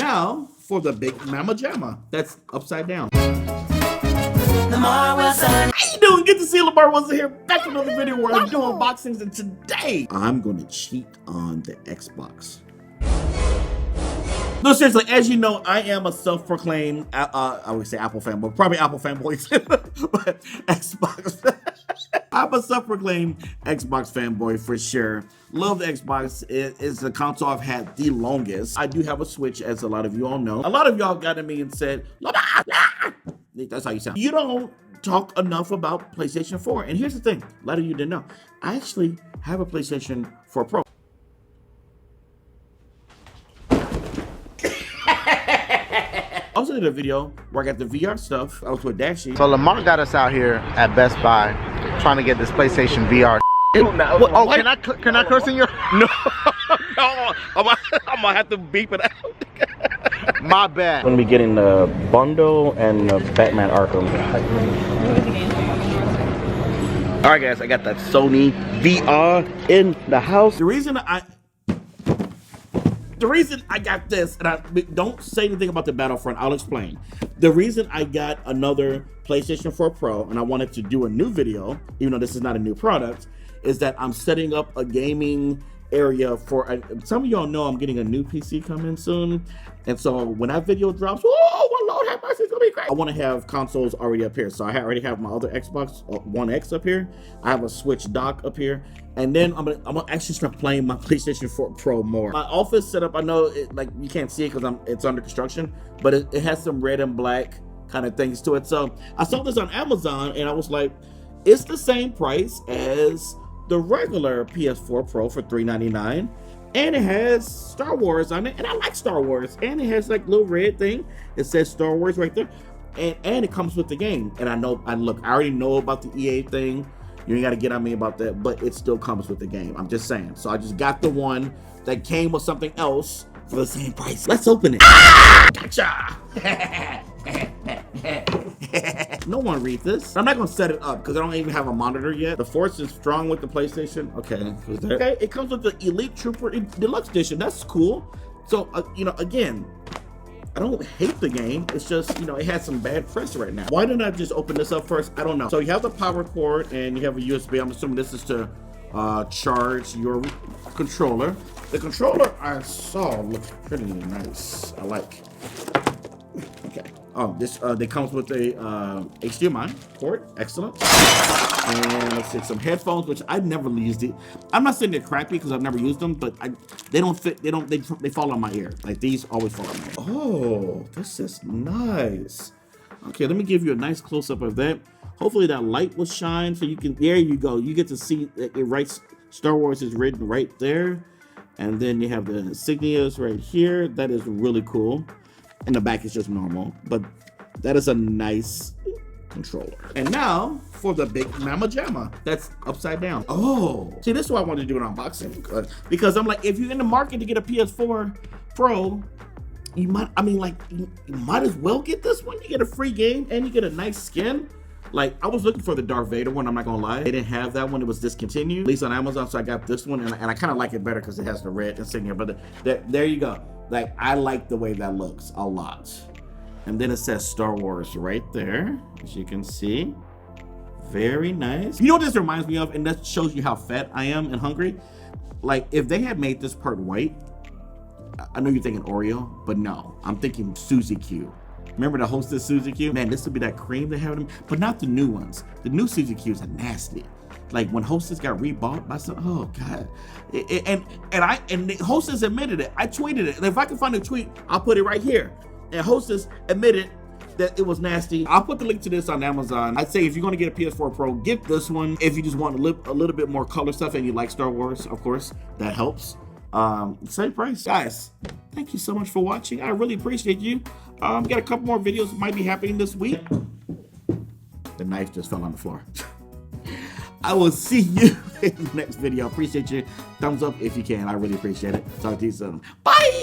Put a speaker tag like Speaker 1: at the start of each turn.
Speaker 1: now for the big mama jamma. That's upside down.
Speaker 2: Lamarr Wilson.
Speaker 1: How you doing? Good to see Lamarr Wilson here. Back with another video where I'm doing unboxings, and today I'm gonna cheat on the Xbox. No, seriously, as you know, I am a self-proclaimed, I would say Apple fanboy, probably Apple fanboy, but Xbox. I'm a self-proclaimed Xbox fanboy for sure. Love the Xbox. It's the console I've had the longest. I do have a Switch, as a lot of you all know. A lot of y'all got to me and said, that's how you sound. You don't talk enough about PlayStation 4. And here's the thing, a lot of you didn't know. I actually have a PlayStation 4 Pro. I also did a video where I got the VR stuff. I was with Dashy.
Speaker 3: So Lamarr got us out here at Best Buy trying to get this PlayStation VR. Can I curse in your?
Speaker 1: No, I'm gonna have to beep it out.
Speaker 3: My bad.
Speaker 4: I'm gonna be getting the bundle and the Batman Arkham.
Speaker 1: All right, guys, I got that Sony VR in the house. The reason I got this, and I don't say anything about the Battlefront, I'll explain. The reason I got another PlayStation 4 Pro, and I wanted to do a new video, even though this is not a new product, is that I'm setting up a gaming area for, some of y'all know I'm getting a new PC coming soon. And so when that video drops, oh, my Lord have mercy, it's gonna be great. I wanna have consoles already up here. So I already have my other Xbox One X up here. I have a Switch dock up here. And then I'm gonna actually start playing my PlayStation 4 Pro more. My office setup, I know like you can't see it because it's under construction, but it has some red and black kind of things to it. So I saw this on Amazon and I was like, it's the same price as the regular PS4 Pro for $399, and it has Star Wars on it, and I like Star Wars, and it has like little red thing. It says Star Wars right there, and it comes with the game. And I already know about the EA thing. You ain't got to get on me about that, but it still comes with the game. I'm just saying. So I just got the one that came with something else for the same price. Let's open it. Gotcha. No one read this. I'm not gonna set it up because I don't even have a monitor yet. The force is strong with the PlayStation. Okay, it comes with the Elite Trooper Deluxe Edition. That's cool. So again, I don't hate the game. It's just, it has some bad press right now. Why didn't I just open this up first? I don't know. So you have the power cord and you have a USB. I'm assuming this is to charge your controller. The controller I saw looks pretty nice. I like. Okay. Oh, this they comes with a HDMI port. Excellent. And let's see, some headphones, which I've never used it. I'm not saying they're crappy because I've never used them, but they don't fit. They fall on my ear. Like these always fall on my ear. Oh, this is nice. Okay, let me give you a nice close up of that. Hopefully that light will shine so you can. There you go. You get to see it writes Star Wars is written right there, and then you have the insignias right here. That is really cool. And the back is just normal, but that is a nice controller. And now for the big mama jamma. That's upside down. Oh, see, this is why I wanted to do an unboxing, because I'm like, if you're in the market to get a PS4 Pro, you might as well get this one. You get a free game and you get a nice skin. Like, I was looking for the Darth Vader one, I'm not gonna lie. They didn't have that one, it was discontinued, at least on Amazon, so I got this one, and I kind of like it better because it has the red insignia, but there you go. Like, I like the way that looks a lot. And then it says Star Wars right there, as you can see. Very nice. You know what this reminds me of, and that shows you how fat I am and hungry? Like, if they had made this part white, I know you're thinking Oreo, but no, I'm thinking Suzy Q. Remember the Hostess Suzy Q? Man, this would be that cream they have them, but not the new ones. The new Suzy Qs are nasty. Like when Hostess got rebought by some, oh God. And the Hostess admitted it. I tweeted it. And if I can find a tweet, I'll put it right here. And Hostess admitted that it was nasty. I'll put the link to this on Amazon. I'd say if you're gonna get a PS4 Pro, get this one. If you just want a little bit more color stuff and you like Star Wars, of course, that helps. Same price. Guys, thank you so much for watching. I really appreciate you. Got a couple more videos might be happening this week. The knife just fell on the floor. I will see you in the next video. Appreciate you. Thumbs up if you can. I really appreciate it. Talk to you soon. Bye.